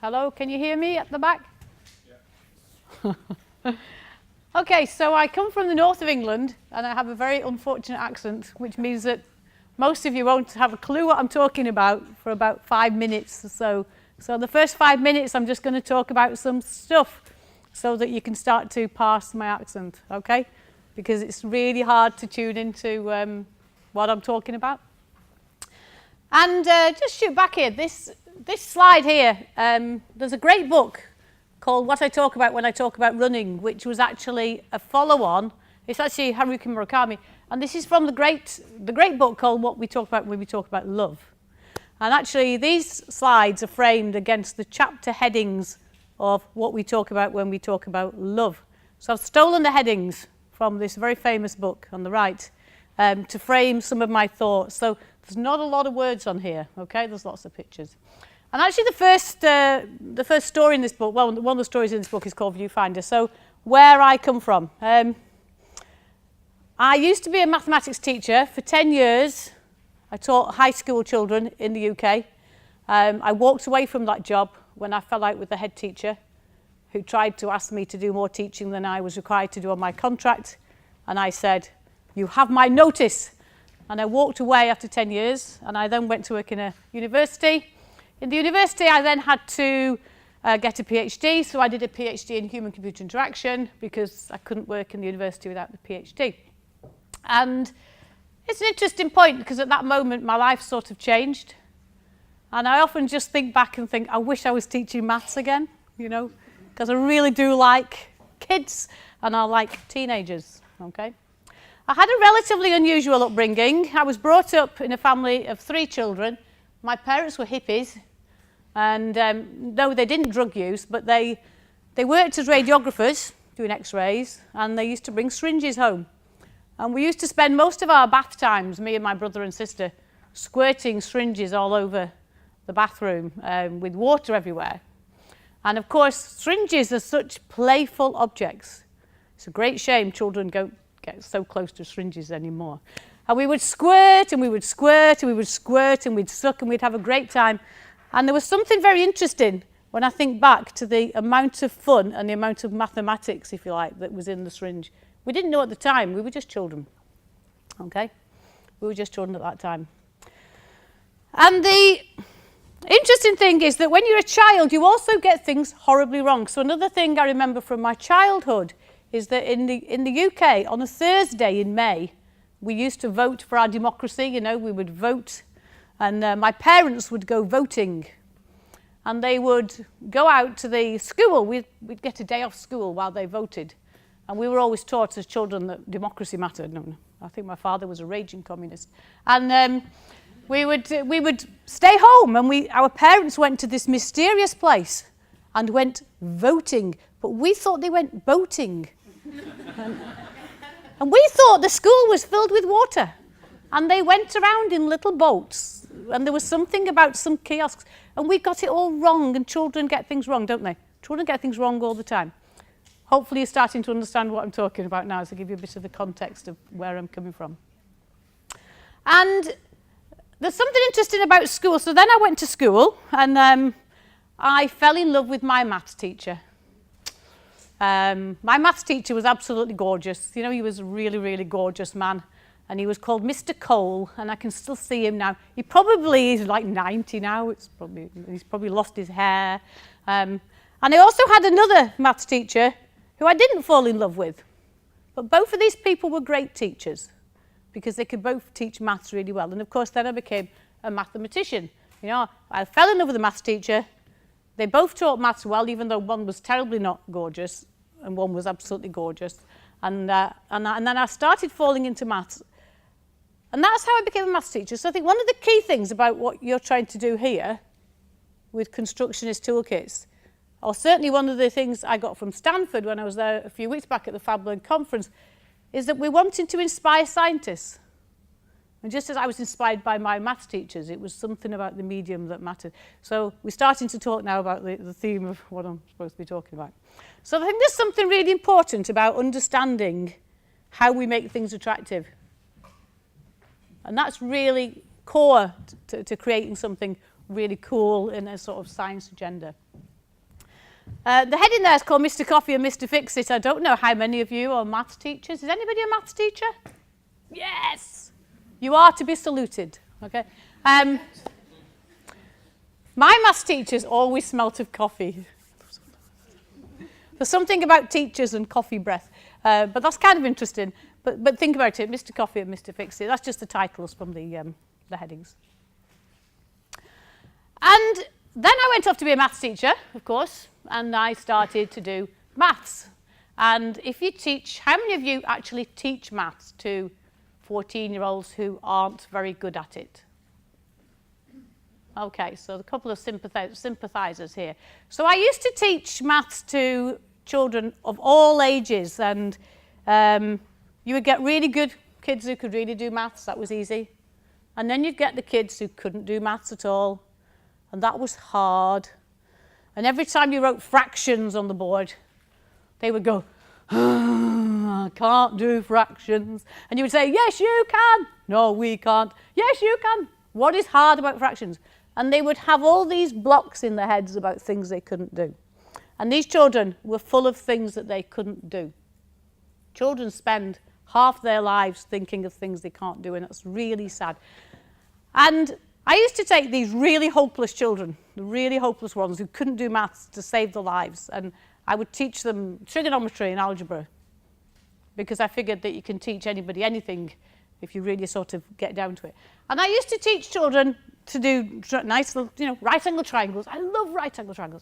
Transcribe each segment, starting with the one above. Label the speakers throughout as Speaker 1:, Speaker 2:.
Speaker 1: Hello, can you hear me at the back?
Speaker 2: Yeah.
Speaker 1: Okay, so I come from the north of England and I have a very unfortunate accent, which means that most of you won't have a clue what I'm talking about for about 5 minutes or so. So the first 5 minutes I'm just going to talk about some stuff so that you can start to parse my accent, okay? Because it's really hard to tune into what I'm talking about. And just shoot back here, this slide here, there's a great book called What I Talk About When I Talk About Running, which was actually a follow-on. It's actually Haruki Murakami, and this is from the great book called What We Talk About When We Talk About Love. And actually these slides are framed against the chapter headings of What We Talk About When We Talk About Love. So I've stolen the headings from this very famous book on the right to frame some of my thoughts. So there's not a lot of words on here, okay? There's lots of pictures. And actually the first story in this book, well, one of the stories in this book is called Viewfinder. So where I come from. I used to be a mathematics teacher for 10 years. I taught high school children in the UK. I walked away from that job when I fell out with the head teacher, who tried to ask me to do more teaching than I was required to do on my contract. And I said, "You have my notice." And I walked away after 10 years, and I then went to work in a university. In the university, I then had to get a PhD, so I did a PhD in human-computer interaction because I couldn't work in the university without the PhD. And it's an interesting point because at that moment, my life sort of changed. And I often just think back and think, I wish I was teaching maths again, you know, because I really do like kids and I like teenagers, okay? I had a relatively unusual upbringing. I was brought up in a family of 3 children. My parents were hippies, and no, they didn't drug use, but they worked as radiographers doing x-rays, and they used to bring syringes home. And we used to spend most of our bath times, me and my brother and sister, squirting syringes all over the bathroom with water everywhere. And of course, syringes are such playful objects. It's a great shame children don't get so close to syringes anymore. And we would squirt and we would squirt and we would squirt and we'd suck and we'd have a great time. And there was something very interesting when I think back to the amount of fun and the amount of mathematics, if you like, that was in the syringe. We didn't know at the time, we were just children, okay? We were just children at that time. And the interesting thing is that when you're a child, you also get things horribly wrong. So another thing I remember from my childhood is that in the UK, on a Thursday in May, we used to vote for our democracy, you know, we would vote, and my parents would go voting, and they would go out to the school. We'd get a day off school while they voted, and we were always taught as children that democracy mattered. No, I think my father was a raging communist. And we would stay home, and our parents went to this mysterious place and went voting, but we thought they went boating. And we thought the school was filled with water, and they went around in little boats, and there was something about some kiosks, and we got it all wrong, and children get things wrong, don't they? Children get things wrong all the time. Hopefully you're starting to understand what I'm talking about now, so I'll give you a bit of the context of where I'm coming from. And there's something interesting about school. So then I went to school, and I fell in love with my maths teacher. My maths teacher was absolutely gorgeous. You know, he was a really, really gorgeous man. And he was called Mr. Cole, and I can still see him now. He probably is like 90 now. He's probably lost his hair. And I also had another maths teacher who I didn't fall in love with. But both of these people were great teachers because they could both teach maths really well. And of course, then I became a mathematician. You know, I fell in love with a maths teacher. They both taught maths well, even though one was terribly not gorgeous and one was absolutely gorgeous. And then I started falling into maths. And that's how I became a maths teacher. So I think one of the key things about what you're trying to do here with constructionist toolkits, or certainly one of the things I got from Stanford when I was there a few weeks back at the FabLearn conference, is that we're wanting to inspire scientists. And just as I was inspired by my maths teachers, it was something about the medium that mattered. So we're starting to talk now about the theme of what I'm supposed to be talking about. So I think there's something really important about understanding how we make things attractive. And that's really core to creating something really cool in a sort of science agenda. The heading there is called Mr Coffee and Mr Fixit. I don't know how many of you are maths teachers. Is anybody a maths teacher? Yes! You are to be saluted. Okay. My maths teachers always smelt of coffee. There's something about teachers and coffee breath. But that's kind of interesting. But think about it, Mr Coffee and Mr Fixit. That's just the titles from the headings. And then I went off to be a maths teacher, of course, and I started to do maths. And if you teach, how many of you actually teach maths to 14-year-olds who aren't very good at it? Okay, so a couple of sympathisers here. So I used to teach maths to children of all ages, and you would get really good kids who could really do maths. That was easy. And then you'd get the kids who couldn't do maths at all, and that was hard. And every time you wrote fractions on the board, they would go, I can't do fractions. And you would say, yes, you can. No, we can't. Yes, you can. What is hard about fractions? And they would have all these blocks in their heads about things they couldn't do. And these children were full of things that they couldn't do. Children spend half their lives thinking of things they can't do, and that's really sad. And I used to take these really hopeless children, the really hopeless ones who couldn't do maths, to save their lives, and I would teach them trigonometry and algebra, because I figured that you can teach anybody anything if you really sort of get down to it. And I used to teach children to do nice little, right-angle triangles. I love right-angle triangles.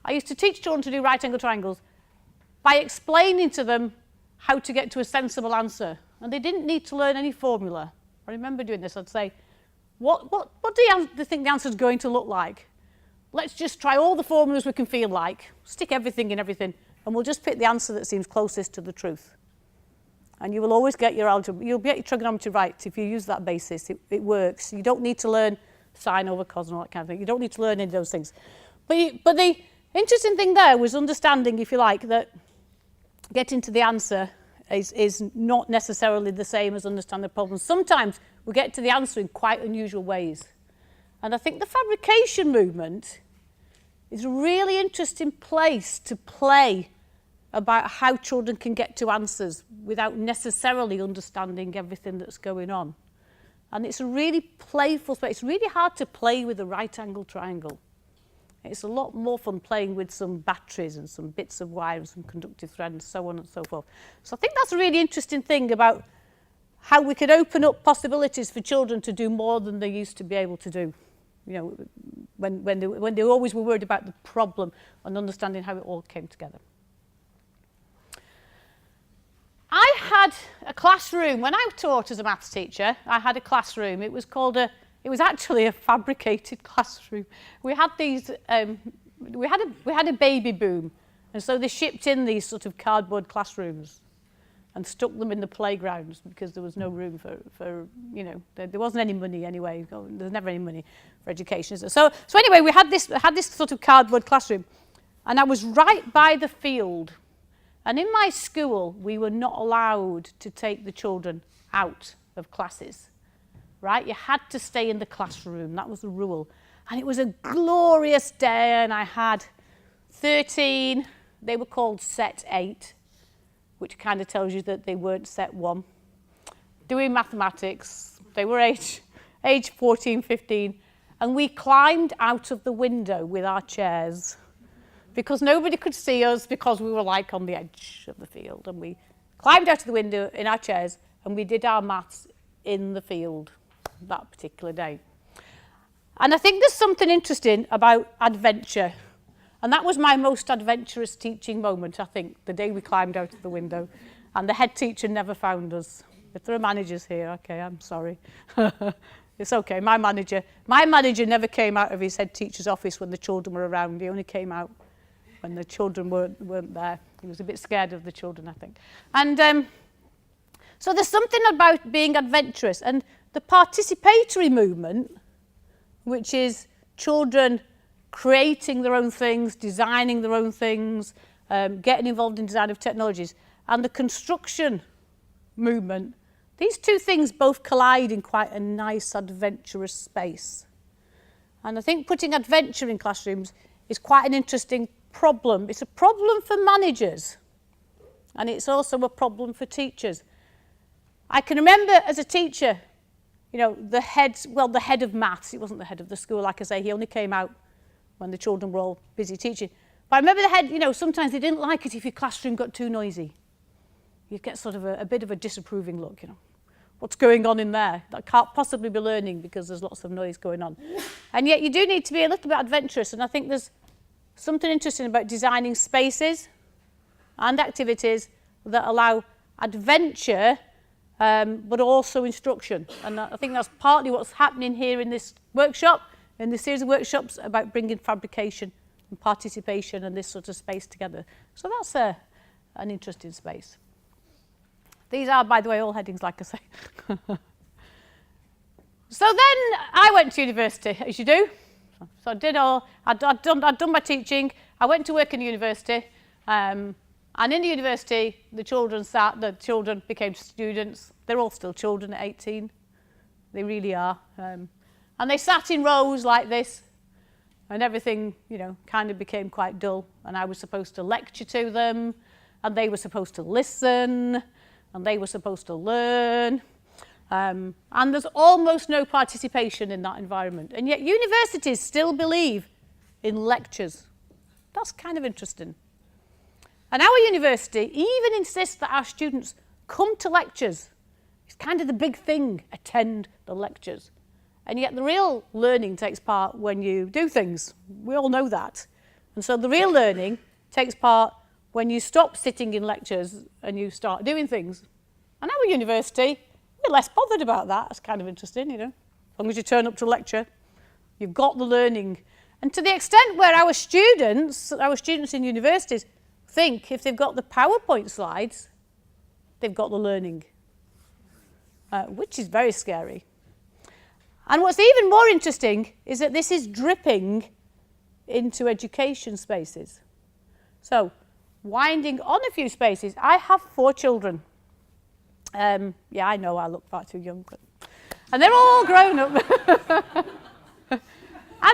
Speaker 1: I used to teach children to do right-angle triangles by explaining to them how to get to a sensible answer. And they didn't need to learn any formula. I remember doing this. I'd say, what do you think the answer is going to look like? Let's just try all the formulas we can feel like, stick everything in everything, and we'll just pick the answer that seems closest to the truth. And you will always get your algebra, you'll get your trigonometry right if you use that basis. It works. You don't need to learn sine over cos and all that kind of thing. You don't need to learn any of those things. But the interesting thing there was understanding, if you like, that getting to the answer is not necessarily the same as understanding the problem. Sometimes we get to the answer in quite unusual ways. And I think the fabrication movement is a really interesting place to play about how children can get to answers without necessarily understanding everything that's going on. And it's a really playful space. It's really hard to play with a right-angle triangle. It's a lot more fun playing with some batteries and some bits of wire and some conductive thread and so on and so forth. So I think that's a really interesting thing about how we could open up possibilities for children to do more than they used to be able to do. When they always were worried about the problem and understanding how it all came together. I had a classroom. When I taught as a maths teacher, I had a classroom. It was actually a fabricated classroom. We had these, we had a baby boom, and so they shipped in these sort of cardboard classrooms and stuck them in the playgrounds because there was no room for there wasn't any money anyway. There's never any money for education, is there? So anyway, we had this sort of cardboard classroom, and I was right by the field. And in my school, we were not allowed to take the children out of classes, right? You had to stay in the classroom. That was the rule. And it was a glorious day, and I had 13. They were called set 8, which kind of tells you that they weren't set 1. Doing mathematics. They were age 14, 15. And we climbed out of the window with our chairs, because nobody could see us because we were like on the edge of the field. And we climbed out of the window in our chairs and we did our maths in the field that particular day. And I think there's something interesting about adventure. And that was my most adventurous teaching moment, I think, the day we climbed out of the window. And the head teacher never found us. If there are managers here, okay, I'm sorry. It's okay, my manager never came out of his head teacher's office when the children were around. He only came out when the children weren't there. He was a bit scared of the children, I think. And so there's something about being adventurous. And the participatory movement, which is children creating their own things, designing their own things, getting involved in design of technologies, and the construction movement, these two things both collide in quite a nice, adventurous space. And I think putting adventure in classrooms is quite an interesting problem. It's a problem for managers, and it's also a problem for teachers. I can remember as a teacher, you know, the head of maths, he wasn't the head of the school, like I say, he only came out when the children were all busy teaching. But I remember the head, you know, sometimes they didn't like it if your classroom got too noisy. You'd get sort of a bit of a disapproving look, you know. What's going on in there? That can't possibly be learning because there's lots of noise going on. And yet you do need to be a little bit adventurous, and I think there's something interesting about designing spaces and activities that allow adventure but also instruction. And I think that's partly what's happening here in this workshop, in this series of workshops about bringing fabrication and participation and this sort of space together. So that's an interesting space. These are, by the way, all headings, like I say. So then I went to university, as you do. So I'd done my teaching. I went to work in the university. And in the university, the children became students. They're all still children at 18. They really are. And they sat in rows like this. And everything, you know, kind of became quite dull. And I was supposed to lecture to them. And they were supposed to listen. And they were supposed to learn. And there's almost no participation in that environment. And yet universities still believe in lectures. That's kind of interesting. And our university even insists that our students come to lectures. It's kind of the big thing, attend the lectures. And yet the real learning takes part when you do things. We all know that. And so the real learning takes part when you stop sitting in lectures and you start doing things. And our university, we're less bothered about that. It's kind of interesting, you know. As long as you turn up to lecture, you've got the learning. And to the extent where our students in universities think if they've got the PowerPoint slides, they've got the learning, which is very scary. And what's even more interesting is that this is dripping into education spaces. So, winding on a few spaces, I have 4 children. Yeah, I know I look far too young, and they're all grown up. And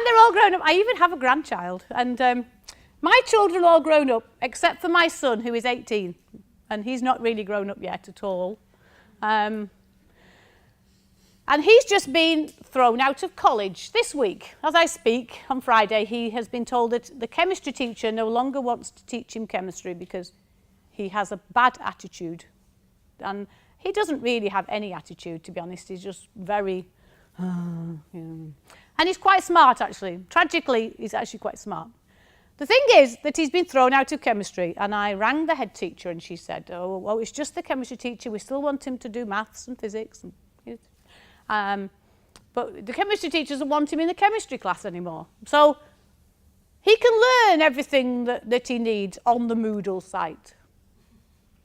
Speaker 1: they're all grown up. I even have a grandchild. And my children are all grown up, except for my son, who is 18. And he's not really grown up yet at all. And he's just been thrown out of college this week. As I speak, on Friday, he has been told that the chemistry teacher no longer wants to teach him chemistry because he has a bad attitude. And he doesn't really have any attitude, to be honest. He's just very... you know. And he's quite smart, actually. Tragically, he's actually quite smart. The thing is that he's been thrown out of chemistry, and I rang the head teacher and she said, oh, well, it's just the chemistry teacher. We still want him to do maths and physics. And, but the chemistry teacher doesn't want him in the chemistry class anymore. So he can learn everything that he needs on the Moodle site.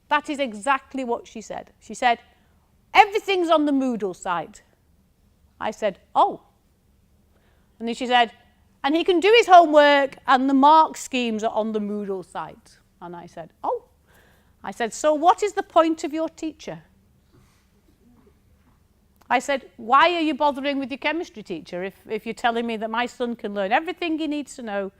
Speaker 1: That is exactly what she said. She said, everything's on the Moodle site. I said, oh. And then she said, and he can do his homework and the mark schemes are on the Moodle site. And I said, oh. I said, so what is the point of your teacher? I said, why are you bothering with your chemistry teacher if you're telling me that my son can learn everything he needs to know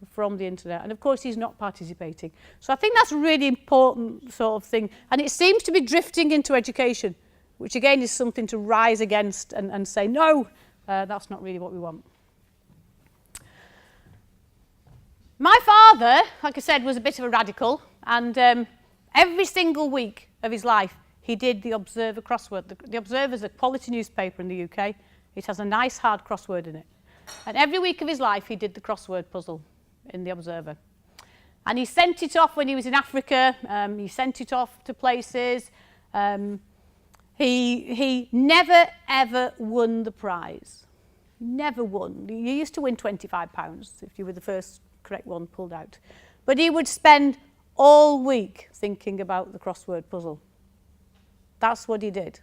Speaker 1: from the internet? And of course, he's not participating. So I think that's a really important sort of thing. And it seems to be drifting into education, which again is something to rise against and say, no, that's not really what we want. My father, like I said, was a bit of a radical, and every single week of his life, he did the Observer crossword. The Observer is a quality newspaper in the UK. It has a nice hard crossword in it. And every week of his life, he did the crossword puzzle in the Observer. And he sent it off when he was in Africa. He sent it off to places. He never, ever won the prize. Never won. You used to win £25 if you were the first correct one pulled out. But he would spend all week thinking about the crossword puzzle. That's what he did.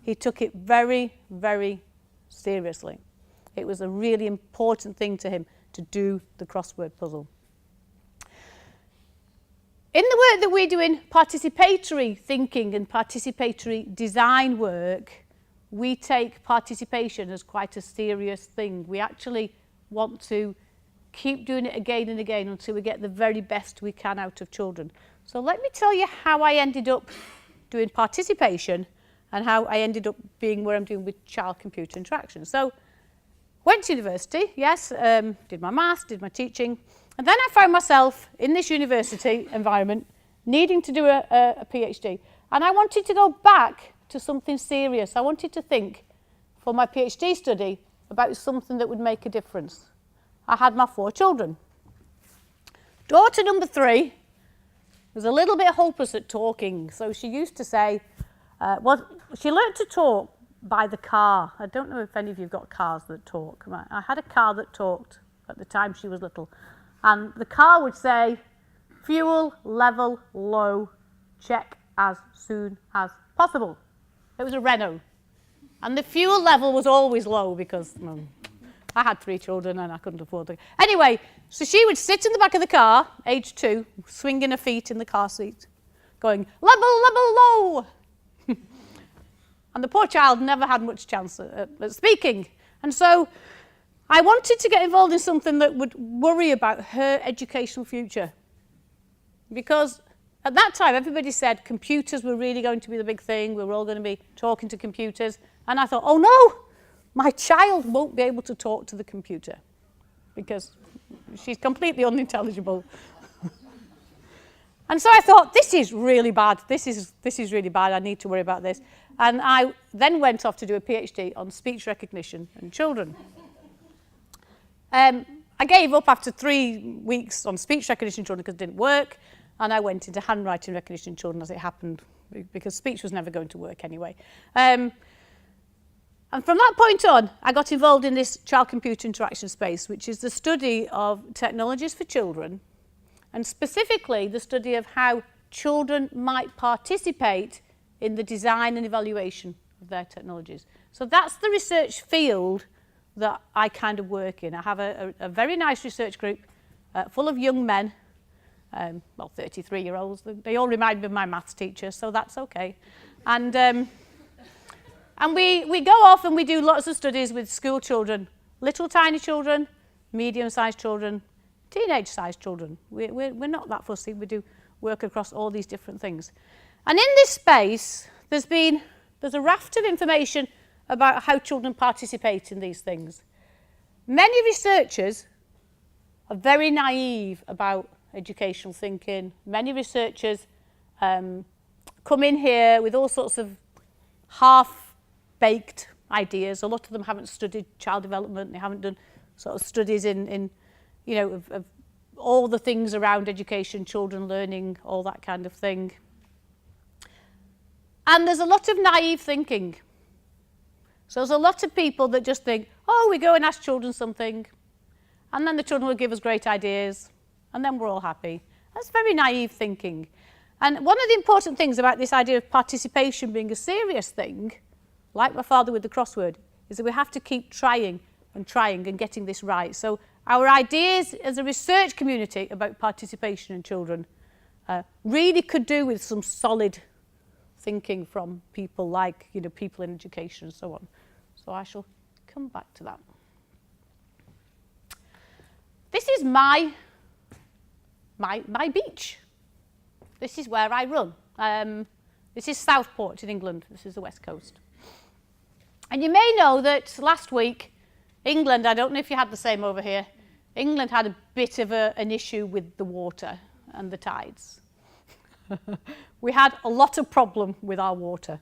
Speaker 1: He took it very, very seriously. It was a really important thing to him to do the crossword puzzle. In the work that we do in participatory thinking and participatory design work, we take participation as quite a serious thing. We actually want to keep doing it again and again until we get the very best we can out of children. So let me tell you how I ended up doing participation and how I ended up being where I'm doing with child-computer interaction. So went to university, yes, did my maths, did my teaching, and then I found myself in this university environment needing to do a PhD. And I wanted to go back to something serious. I wanted to think for my PhD study about something that would make a difference. I had my 4 children. Daughter number 3 was a little bit hopeless at talking. So she used to say, well, she learned to talk by the car. I don't know if any of you have got cars that talk. I had a car that talked at the time she was little. And the car would say, fuel level low, check as soon as possible. It was a Renault. And the fuel level was always low because I had 3 children and I couldn't afford it. Anyway, so she would sit in the back of the car, age 2, swinging her feet in the car seat, going, level low. And the poor child never had much chance at speaking. And so I wanted to get involved in something that would worry about her educational future. Because at that time, everybody said computers were really going to be the big thing. We were all going to be talking to computers. And I thought, oh no, my child won't be able to talk to the computer because she's completely unintelligible. And so I thought, this is really bad. This is really bad. I need to worry about this. And I then went off to do a PhD on speech recognition and children. I gave up after 3 weeks on speech recognition children because it didn't work. And I went into handwriting recognition children as it happened because speech was never going to work anyway. And from that point on, I got involved in this child-computer interaction space, which is the study of technologies for children, and specifically the study of how children might participate in the design and evaluation of their technologies. So that's the research field that I kind of work in. I have a very nice research group full of young men, well, 33-year-olds. They all remind me of my maths teacher, so that's okay. And we go off and we do lots of studies with school children, little tiny children, medium-sized children, teenage-sized children. We're not that fussy. We do work across all these different things. And in this space, there's a raft of information about how children participate in these things. Many researchers are very naive about educational thinking. Many researchers come in here with all sorts of half-baked ideas. A lot of them haven't studied child development. They haven't done sort of studies in you know, of all the things around education, children learning, all that kind of thing. And there's a lot of naive thinking. So there's a lot of people that just think, oh, we go and ask children something, and then the children will give us great ideas, and then we're all happy. That's very naive thinking. And one of the important things about this idea of participation being a serious thing, like my father with the crossword, is that we have to keep trying and getting this right. So our ideas as a research community about participation in children really could do with some solid thinking from people like, you know, people in education and so on. So I shall come back to that. This is my beach. This is where I run. This is Southport in England. This is the West Coast. And you may know that last week, England, I don't know if you had the same over here, England had a bit of an issue with the water and the tides. We had a lot of problem with our water.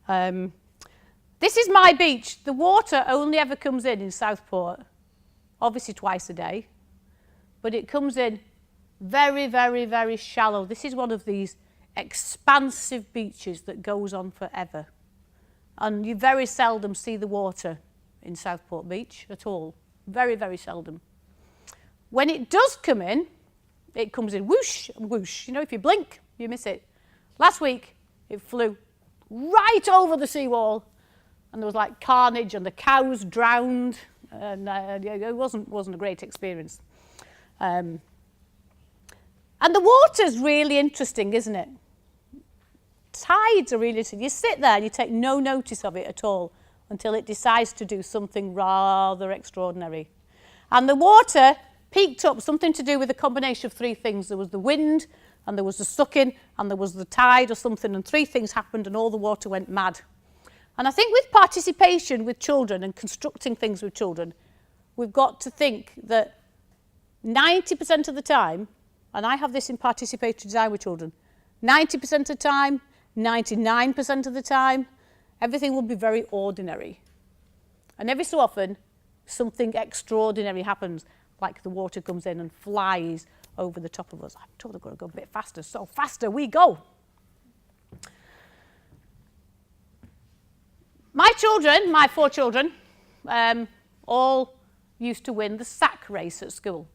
Speaker 1: This is my beach. The water only ever comes in Southport, obviously twice a day, but it comes in very, very, very shallow. This is one of these expansive beaches that goes on forever. And you very seldom see the water in Southport Beach at all. Very, very seldom. When it does come in, it comes in whoosh, whoosh. You know, if you blink, you miss it. Last week, it flew right over the seawall, and there was like carnage, and the cows drowned, and it wasn't a great experience. And the water's really interesting, isn't it? Tides are really interesting. You sit there and you take no notice of it at all until it decides to do something rather extraordinary. And the water peaked up, something to do with a combination of three things. There was the wind, and there was the sucking, and there was the tide or something, and three things happened and all the water went mad. And I think with participation with children and constructing things with children, we've got to think that 90% of the time, and I have this in participatory design with children, 90% of the time, 99% of the time, everything will be very ordinary. And every so often, something extraordinary happens, like the water comes in and flies over the top of us. I'm told I've got to go a bit faster, so faster we go. My children, my 4 children, all used to win the sack race at school.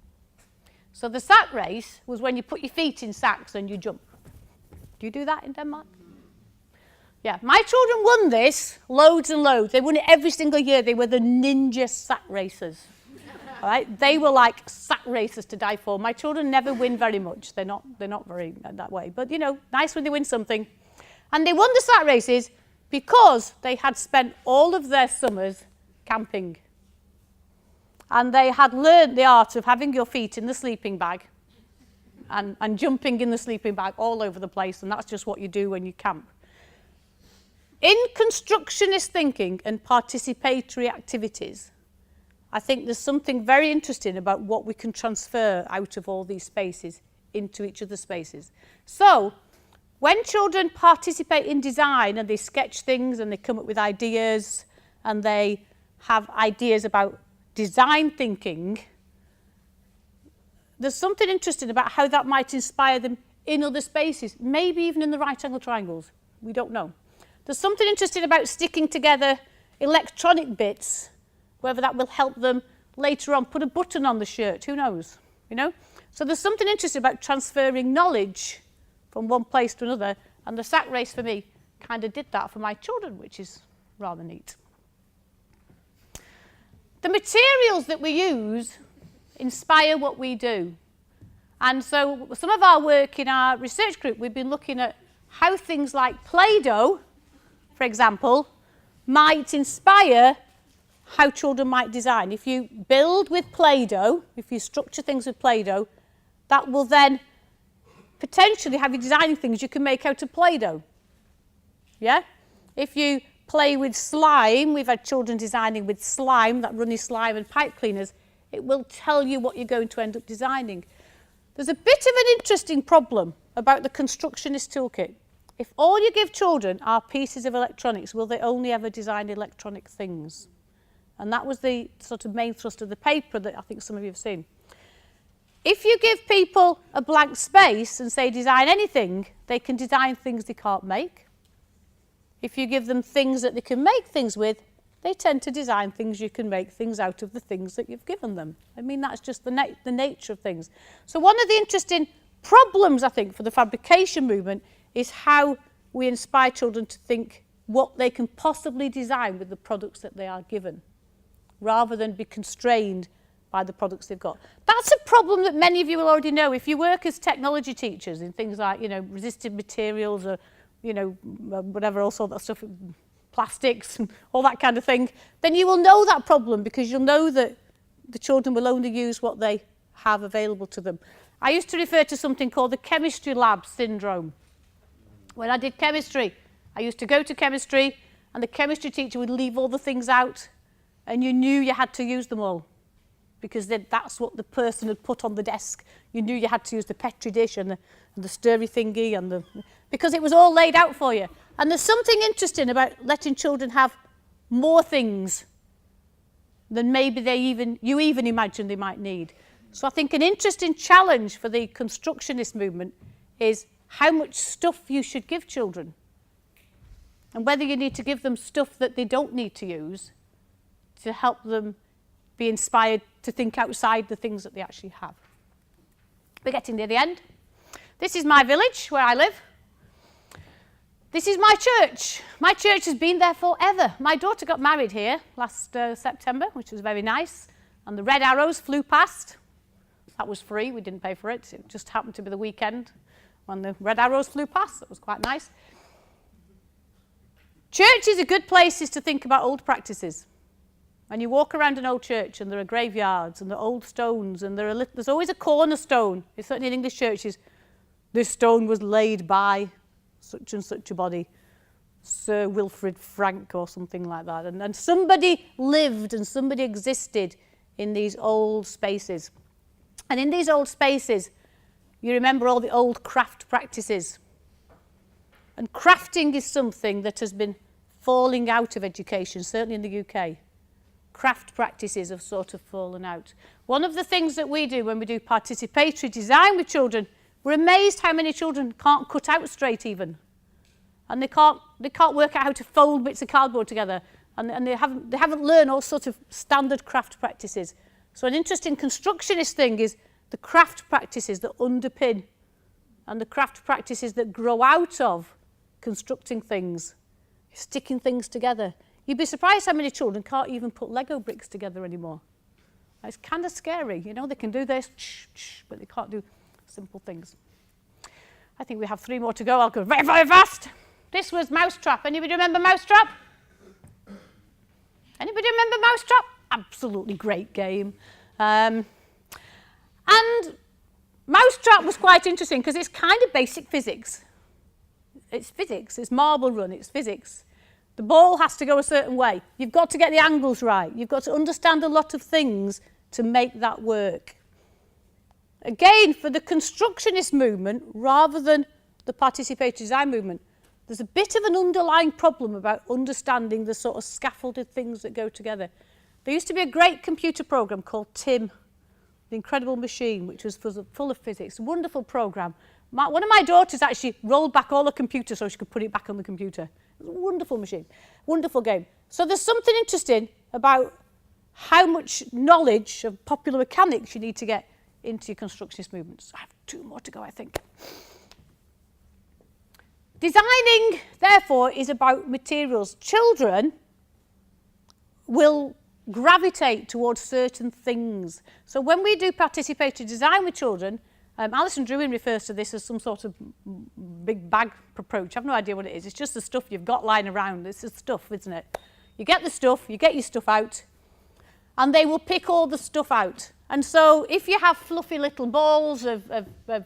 Speaker 1: So the sack race was when you put your feet in sacks and you jump. Do you do that in Denmark? Yeah, my children won this loads and loads. They won it every single year. They were the ninja sack racers. All right? They were like sack racers to die for. My children never win very much. They're not very that way. But, you know, nice when they win something. And they won the sack races because they had spent all of their summers camping. And they had learned the art of having your feet in the sleeping bag and jumping in the sleeping bag all over the place. And that's just what you do when you camp. In constructionist thinking and participatory activities, I think there's something very interesting about what we can transfer out of all these spaces into each other's spaces. So, when children participate in design and they sketch things and they come up with ideas and they have ideas about design thinking, there's something interesting about how that might inspire them in other spaces, maybe even in the right angle triangles. We don't know. There's something interesting about sticking together electronic bits, whether that will help them later on put a button on the shirt, who knows, you know? So there's something interesting about transferring knowledge from one place to another, and the sack race for me kind of did that for my children, which is rather neat. The materials that we use inspire what we do. And so some of our work in our research group, we've been looking at how things like Play-Doh, for example, might inspire how children might design. If you build with Play-Doh, if you structure things with Play-Doh, that will then potentially have you designing things you can make out of Play-Doh. Yeah? If you play with slime, we've had children designing with slime, that runny slime and pipe cleaners, it will tell you what you're going to end up designing. There's a bit of an interesting problem about the constructionist toolkit. If all you give children are pieces of electronics, will they only ever design electronic things? And that was the sort of main thrust of the paper that I think some of you have seen. If you give people a blank space and say design anything, they can design things they can't make. If you give them things that they can make things with, they tend to design things you can make things out of the things that you've given them. I mean, that's just the nature of things. So one of the interesting problems, I think, for the fabrication movement is how we inspire children to think what they can possibly design with the products that they are given, rather than be constrained by the products they've got. That's a problem that many of you will already know. If you work as technology teachers in things like, you know, resistive materials or, you know, whatever, all sort of stuff, plastics and all that kind of thing, then you will know that problem because you'll know that the children will only use what they have available to them. I used to refer to something called the chemistry lab syndrome. When I did chemistry, I used to go to chemistry and the chemistry teacher would leave all the things out and you knew you had to use them all because that's what the person had put on the desk. You knew you had to use the Petri dish and the stirry thingy because it was all laid out for you. And there's something interesting about letting children have more things than maybe you even imagine they might need. So I think an interesting challenge for the constructionist movement is how much stuff you should give children and whether you need to give them stuff that they don't need to use to help them be inspired to think outside the things that they actually have. We're getting near the end. This is my village where I live. This is my church. My church has been there forever. My daughter got married here last September, which was very nice, and the red arrows flew past. That was free, we didn't pay for it. It just happened to be the weekend when the red arrows flew past. That was quite nice. Churches are good places to think about old practices. And you walk around an old church and there are graveyards and there are old stones and there's always a cornerstone. It's certainly in English churches. This stone was laid by such and such a body, Sir Wilfrid Frank or something like that. And somebody lived and somebody existed in these old spaces. And in these old spaces, you remember all the old craft practices. And crafting is something that has been falling out of education, certainly in the UK. Craft practices have sort of fallen out. One of the things that we do when we do participatory design with children, we're amazed how many children can't cut out straight even. And they can't work out how to fold bits of cardboard together. And they haven't learned all sorts of standard craft practices. So an interesting constructionist thing is the craft practices that underpin and the craft practices that grow out of constructing things, sticking things together. You'd be surprised how many children can't even put Lego bricks together anymore. It's kind of scary, you know, they can do this, but they can't do simple things. I think we have 3 more to go. I'll go very, very fast. This was Mousetrap. Anybody remember Mousetrap? Anybody remember Mousetrap? Absolutely great game. And Mousetrap was quite interesting because it's kind of basic physics. It's physics, it's marble run, it's physics. The ball has to go a certain way. You've got to get the angles right. You've got to understand a lot of things to make that work. Again, for the constructionist movement, rather than the participatory design movement, there's a bit of an underlying problem about understanding the sort of scaffolded things that go together. There used to be a great computer program called TIM, The Incredible Machine, which was full of physics. A wonderful program. One of my daughters actually rolled back all the computers so she could put it back on the computer. It was a wonderful machine, wonderful game. So there's something interesting about how much knowledge of popular mechanics you need to get into your constructionist movements. I have 2 more to go, I think. Designing, therefore, is about materials. Children will gravitate towards certain things. So when we do participatory design with children, Alison Druin refers to this as some sort of big bag approach. I have no idea what it is. It's just the stuff you've got lying around. It's the stuff, isn't it? You get the stuff, you get your stuff out, and they will pick all the stuff out. And so if you have fluffy little balls of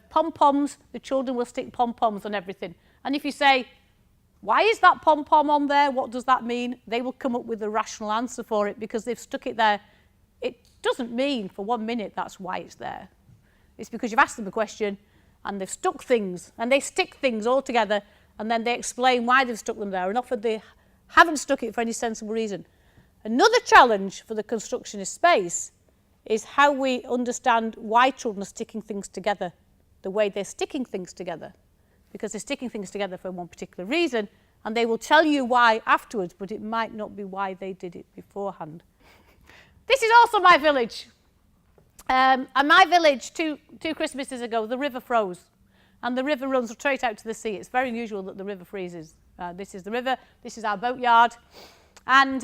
Speaker 1: pom-poms, the children will stick pom-poms on everything. And if you say, why is that pom-pom on there? What does that mean? They will come up with a rational answer for it because they've stuck it there. It doesn't mean for 1 minute that's why it's there. It's because you've asked them a question and they've stuck things and they stick things all together and then they explain why they've stuck them there and often they haven't stuck it for any sensible reason. Another challenge for the constructionist space is how we understand why children are sticking things together, the way they're sticking things together. Because they're sticking things together for one particular reason and they will tell you why afterwards, but it might not be why they did it beforehand. This is also my village. And my village, two Christmases ago, the river froze. And the river runs straight out to the sea. It's very unusual that the river freezes. This is the river. This is our boatyard. And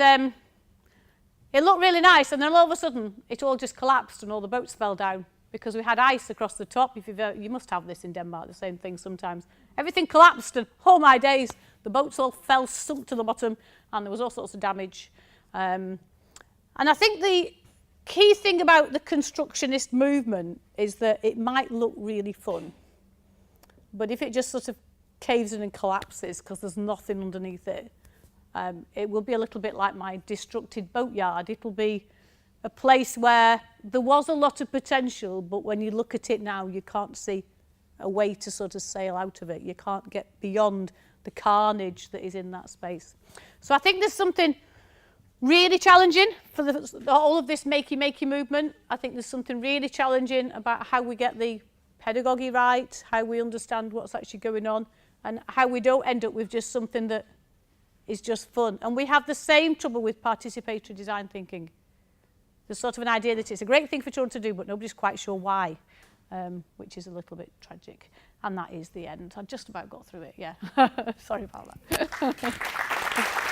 Speaker 1: it looked really nice. And then all of a sudden, it all just collapsed and all the boats fell down because we had ice across the top. You must have this in Denmark, the same thing sometimes. Everything collapsed and, oh my days, the boats all sunk to the bottom and there was all sorts of damage. And I think the key thing about the constructionist movement is that it might look really fun, but if it just sort of caves in and collapses because there's nothing underneath it, it will be a little bit like my destructed boatyard. It'll be a place where there was a lot of potential, but when you look at it now, you can't see a way to sort of sail out of it. You can't get beyond the carnage that is in that space. So I think there's something really challenging for all of this makey movement. I think there's something really challenging about how we get the pedagogy right, how we understand what's actually going on, and how we don't end up with just something that is just fun. And we have the same trouble with participatory design thinking. There's sort of an idea that it's a great thing for children to do, but nobody's quite sure why, which is a little bit tragic. And that is the end. I just about got through it, yeah. Sorry about that.